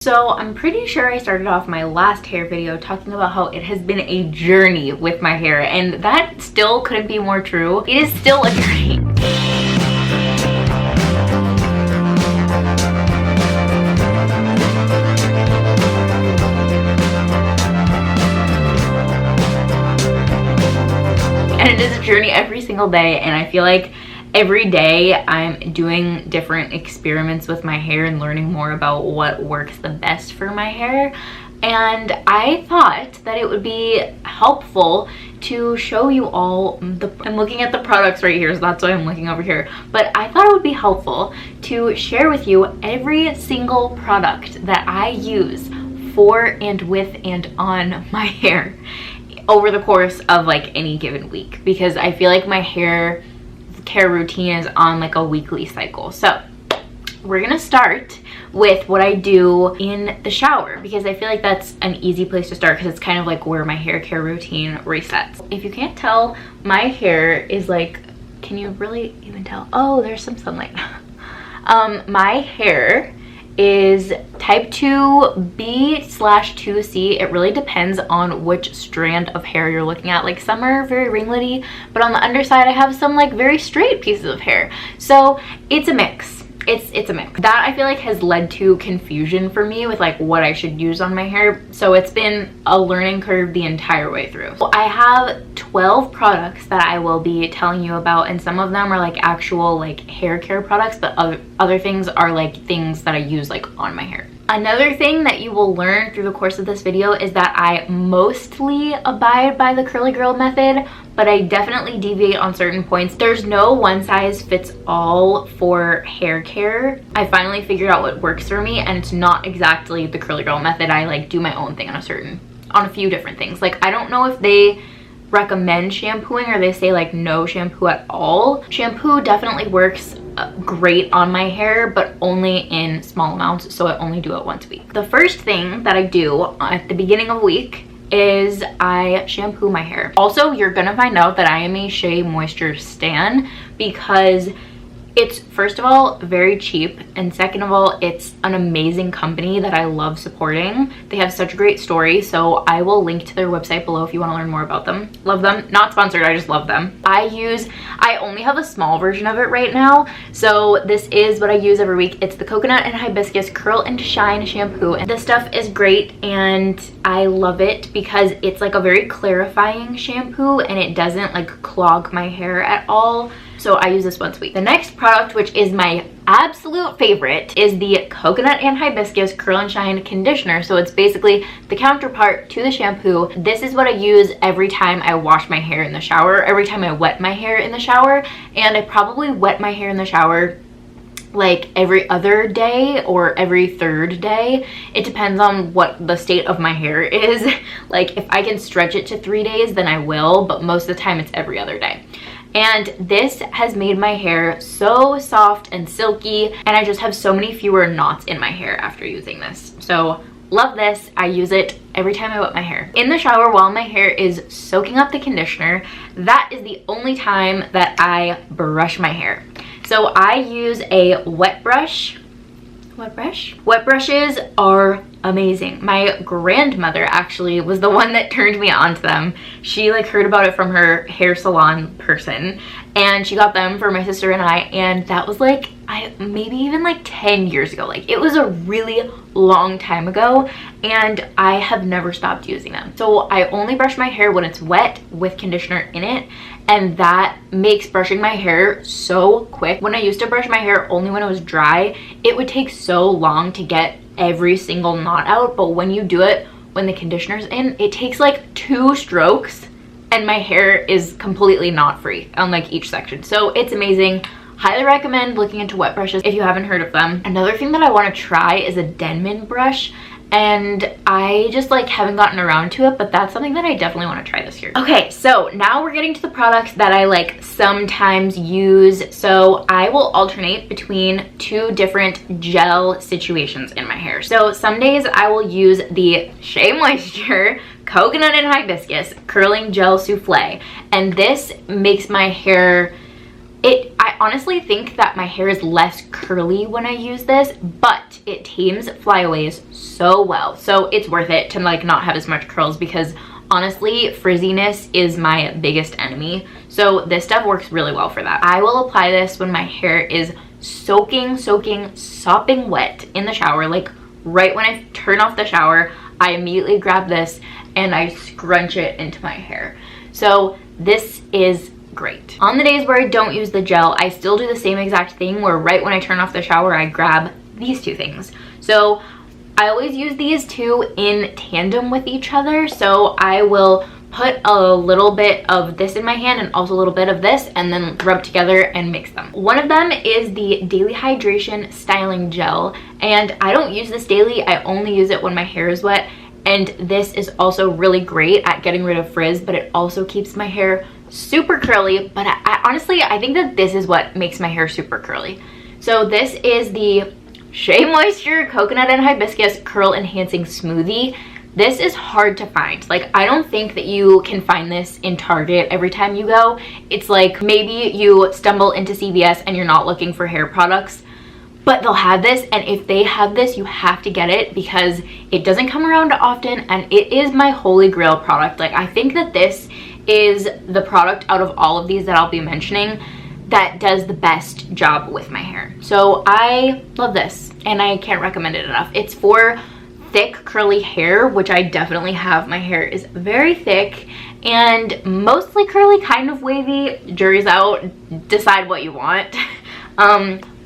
So I'm pretty sure I started off my last hair video talking about how it has been a journey with my hair, and that still couldn't be more true. It is still a journey. And it is a journey every single day, and I feel like every day I'm doing different experiments with my hair and learning more about what works the best for my hair. And I thought that it would be helpful to show you all I'm looking at the products right here, so that's why I'm looking over here. But I thought it would be helpful to share with you every single product that I use for and with and on my hair over the course of like any given week, because I feel like my hair care routine is on like a weekly cycle. So we're gonna start with what I do in the shower, because I feel like that's an easy place to start, because it's kind of like where my hair care routine resets. If you can't tell, my hair is like, can you really even tell? Oh, there's some sunlight. My hair is type 2B/2C. It really depends on which strand of hair you're looking at. Like some are very ringlety, but on the underside I have some like very straight pieces of hair. So it's a mix. It's a mix. That I feel like has led to confusion for me with like what I should use on my hair. So it's been a learning curve the entire way through. So I have 12 products that I will be telling you about, and some of them are like actual like hair care products, but other things are like things that I use like on my hair. Another thing that you will learn through the course of this video is that I mostly abide by the curly girl method, but I definitely deviate on certain points. There's no one size fits all for hair care. I finally figured out what works for me, and it's not exactly the curly girl method. I like do my own thing on a few different things. Like I don't know if they recommend shampooing or they say like no shampoo at all. Shampoo definitely works great on my hair, but only in small amounts, so I only do it once a week. The first thing that I do at the beginning of a week is I shampoo my hair. Also, you're gonna find out that I am a Shea Moisture stan, because it's, first of all, very cheap, and second of all, it's an amazing company that I love supporting. They have such a great story, so I will link to their website below if you want to learn more about them. Love them. Not sponsored, I just love them. I only have a small version of it right now, so this is what I use every week. It's the Coconut and Hibiscus Curl and Shine Shampoo, and this stuff is great, and I love it because it's like a very clarifying shampoo, and it doesn't like clog my hair at all. So I use this once a week. The next product, which is my absolute favorite, is the Coconut and Hibiscus Curl and Shine Conditioner. So it's basically the counterpart to the shampoo. This is what I use every time I wash my hair in the shower, every time I wet my hair in the shower, and I probably wet my hair in the shower like every other day or every third day. It depends on what the state of my hair is. Like if I can stretch it to 3 days, then I will, but most of the time it's every other day. And this has made my hair so soft and silky, and I just have so many fewer knots in my hair after using this. So love this. I use it every time I wet my hair. In the shower while my hair is soaking up the conditioner, that is the only time that I brush my hair. So I use a wet brush. Wet brushes are amazing. My grandmother actually was the one that turned me on to them. She like heard about it from her hair salon person, and she got them for my sister and I, and that was like maybe even like 10 years ago. Like it was a really long time ago, and I have never stopped using them. So I only brush my hair when it's wet with conditioner in it, and that makes brushing my hair so quick. When I used to brush my hair only when it was dry, it would take so long to get every single knot out, but when you do it when the conditioner's in, it takes like 2 strokes and my hair is completely knot free on like each section. So it's amazing. Highly recommend looking into wet brushes if you haven't heard of them. Another thing that I want to try is a Denman brush, and I just like haven't gotten around to it, but that's something that I definitely want to try this year. Okay, so now we're getting to the products that I like sometimes use. So I will alternate between 2 different gel situations in my hair. So some days I will use the Shea Moisture Coconut and Hibiscus Curling Gel Souffle, and this makes my hair I honestly think that my hair is less curly when I use this, but it tames flyaways so well. So it's worth it to like not have as much curls, because honestly, frizziness is my biggest enemy. So this stuff works really well for that. I will apply this when my hair is sopping wet in the shower. Like right when I turn off the shower, I immediately grab this and I scrunch it into my hair. So this is great. On the days where I don't use the gel, I still do the same exact thing, where right when I turn off the shower, I grab these two things. So I always use these two in tandem with each other. So I will put a little bit of this in my hand and also a little bit of this, and then rub together and mix them. One of them is the Daily Hydration Styling Gel, and I don't use this daily. I only use it when my hair is wet. And this is also really great at getting rid of frizz, but it also keeps my hair super curly. But I honestly, I think that this is what makes my hair super curly. So this is the Shea Moisture Coconut and Hibiscus Curl Enhancing Smoothie. This is hard to find. Like, I don't think that you can find this in Target every time you go. It's like maybe you stumble into CVS and you're not looking for hair products, but they'll have this, and if they have this, you have to get it because it doesn't come around often, and it is my holy grail product. Like, I think that this is the product out of all of these that I'll be mentioning that does the best job with my hair. So I love this, and I can't recommend it enough. It's for thick curly hair, which I definitely have. My hair is very thick and mostly curly, kind of wavy. Jury's out, decide what you want.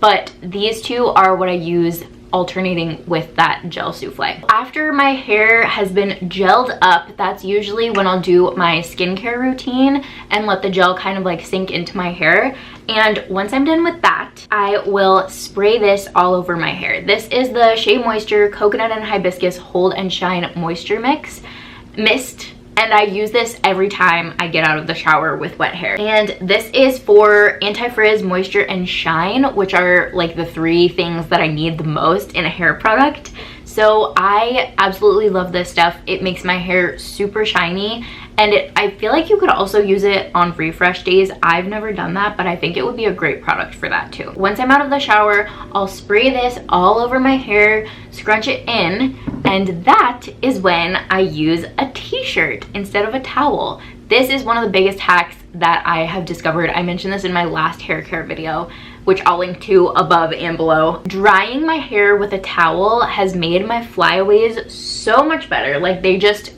But these two are what I use alternating with that gel souffle. After my hair has been gelled up, that's usually when I'll do my skincare routine and let the gel kind of like sink into my hair. And once I'm done with that, I will spray this all over my hair. This is the Shea Moisture Coconut and Hibiscus Hold and Shine Moisture Mist. And I use this every time I get out of the shower with wet hair. And this is for anti-frizz, moisture, and shine, which are like the three things that I need the most in a hair product. So I absolutely love this stuff. It makes my hair super shiny, and I feel like you could also use it on refresh days. I've never done that, but I think it would be a great product for that too. Once I'm out of the shower, I'll spray this all over my hair, scrunch it in, and that is when I use a t-shirt instead of a towel. This is one of the biggest hacks that I have discovered. I mentioned this in my last hair care video, which I'll link to above and below. Drying my hair with a towel has made my flyaways so much better. Like, they just,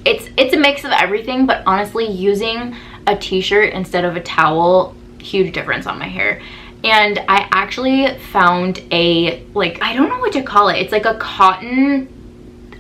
it's a mix of everything, but honestly, using a t-shirt instead of a towel, huge difference on my hair. And I actually found a, like, I don't know what to call it. It's like a cotton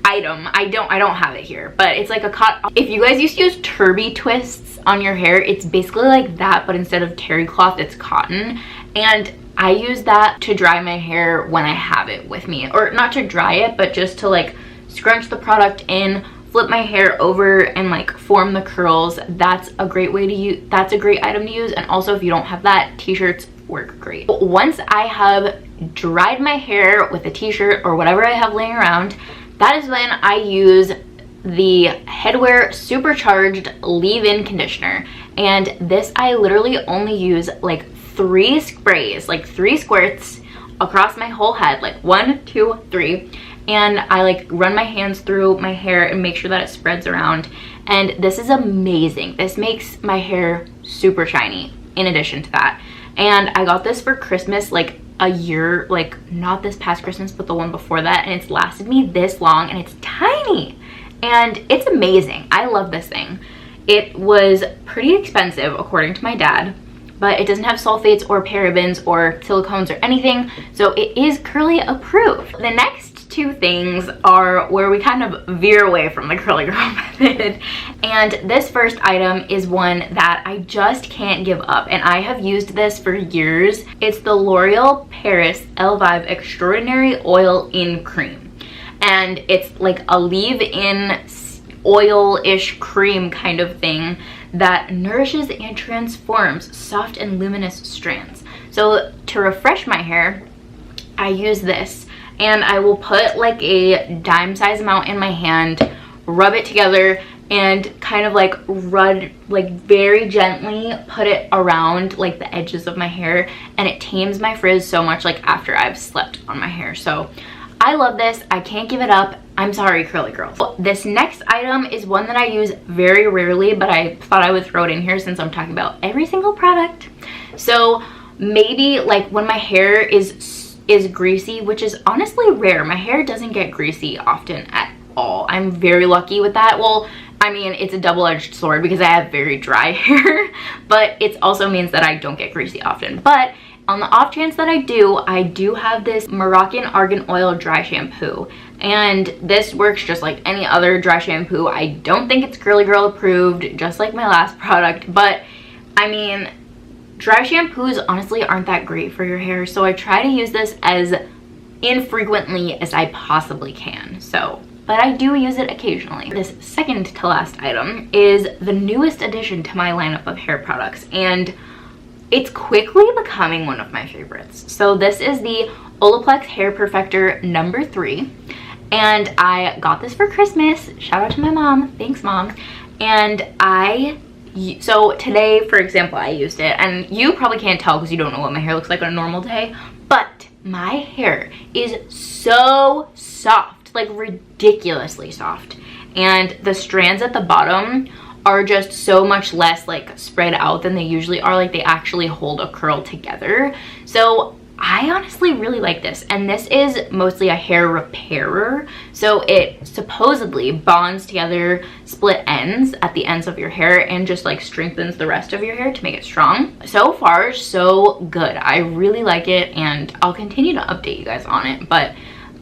item. I don't have it here, but it's like a cotton. If you guys used to use Turby twists on your hair, it's basically like that, but instead of terry cloth, it's cotton. And I use that to dry my hair when I have it with me, or not to dry it, but just to like scrunch the product in, flip my hair over, and like form the curls. That's a great way to use, that's a great item to use. And also, if you don't have that, t-shirts work great. But once I have dried my hair with a t-shirt or whatever I have laying around, that is when I use the Headwear Supercharged Leave-In Conditioner. And this I literally only use like 3 sprays, like 3 squirts across my whole head, like 1, 2, 3. And I like run my hands through my hair and make sure that it spreads around. And this is amazing. This makes my hair super shiny in addition to that. And I got this for Christmas like a year, like not this past Christmas, but the one before that. And it's lasted me this long, and it's tiny. And it's amazing. I love this thing. It was pretty expensive according to my dad, but it doesn't have sulfates or parabens or silicones or anything, so it is curly approved. The next 2 things are where we kind of veer away from the curly girl method. And this first item is one that I just can't give up, and I have used this for years. It's the L'Oreal Paris Elvive Extraordinary Oil in Cream. And it's like a leave-in oil-ish cream kind of thing that nourishes and transforms soft and luminous strands. So to refresh my hair, I use this, and I will put like a dime size amount in my hand, rub it together, and kind of like rub, like very gently put it around like the edges of my hair, and it tames my frizz so much like after I've slept on my hair. So I love this. I can't give it up. I'm sorry, curly girl. This next item is one that I use very rarely, but I thought I would throw it in here since I'm talking about every single product. So maybe like when my hair is greasy, which is honestly rare. My hair doesn't get greasy often at all. I'm very lucky with that. Well, I mean, it's a double-edged sword because I have very dry hair, but it also means that I don't get greasy often. But on the off chance that I do have this Moroccan Argan Oil dry shampoo, and this works just like any other dry shampoo. I don't think it's Girly Girl approved, just like my last product, but I mean, dry shampoos honestly aren't that great for your hair, so I try to use this as infrequently as I possibly can. So, but I do use it occasionally. This second to last item is the newest addition to my lineup of hair products, and it's quickly becoming one of my favorites. So this is the Olaplex Hair Perfector number 3, and I got this for Christmas. Shout out to my mom. Thanks, Mom. And so today, for example, I used it, and you probably can't tell because you don't know what my hair looks like on a normal day, but my hair is so soft, like ridiculously soft, and the strands at the bottom are just so much less like spread out than they usually are. Like they actually hold a curl together. So I honestly really like this, and this is mostly a hair repairer. So it supposedly bonds together split ends at the ends of your hair and just like strengthens the rest of your hair to make it strong. So far, so good. I really like it, and I'll continue to update you guys on it. But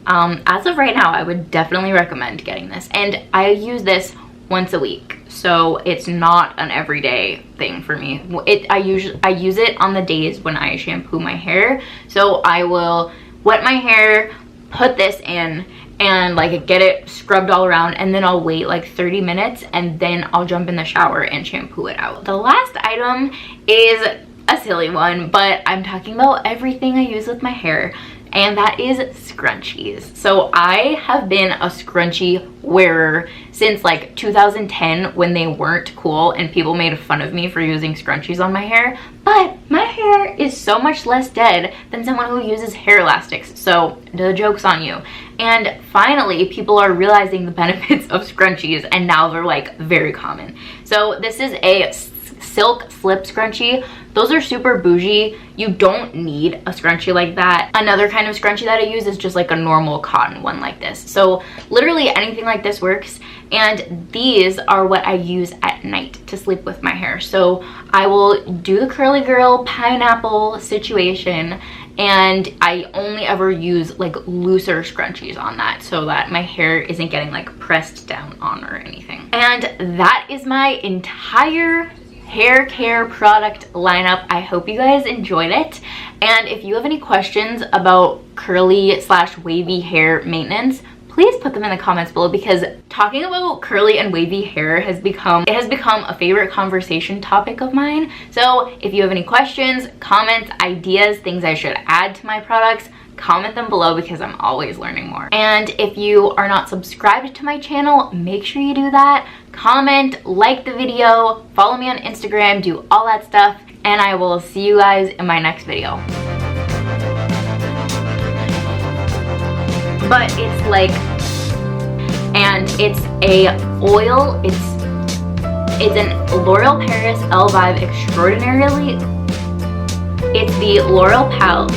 as of right now, I would definitely recommend getting this, and I use this once a week, so it's not an everyday thing for me. I use it on the days when I shampoo my hair. So I will wet my hair, put this in, and like get it scrubbed all around, and then I'll wait like 30 minutes, and then I'll jump in the shower and shampoo it out. The last item is a silly one, but I'm talking about everything I use with my hair, and that is scrunchies. So I have been a scrunchie wearer since like 2010, when they weren't cool and people made fun of me for using scrunchies on my hair. But my hair is so much less dead than someone who uses hair elastics, so the joke's on you. And finally, people are realizing the benefits of scrunchies, and now they're like very common. So this is a silk slip scrunchie. Those are super bougie. You don't need a scrunchie like that. Another kind of scrunchie that I use is just like a normal cotton one like this. So literally anything like this works, and these are what I use at night to sleep with my hair. So I will do the curly girl pineapple situation, and I only ever use like looser scrunchies on that so that my hair isn't getting like pressed down on or anything. And that is my entire hair care product lineup. I hope you guys enjoyed it, and if you have any questions about curly / wavy hair maintenance, please put them in the comments below, because talking about curly and wavy hair has become a favorite conversation topic of mine. So if you have any questions, comments, ideas, things I should add to my products, comment them below, because I'm always learning more. And if you are not subscribed to my channel, make sure you do that. Comment, like the video, follow me on Instagram, do all that stuff, and I will see you guys in my next video. But it's like, and it's a oil, it's an L'Oreal Paris Elvive Extraordinarily, it's the L'Oreal Pal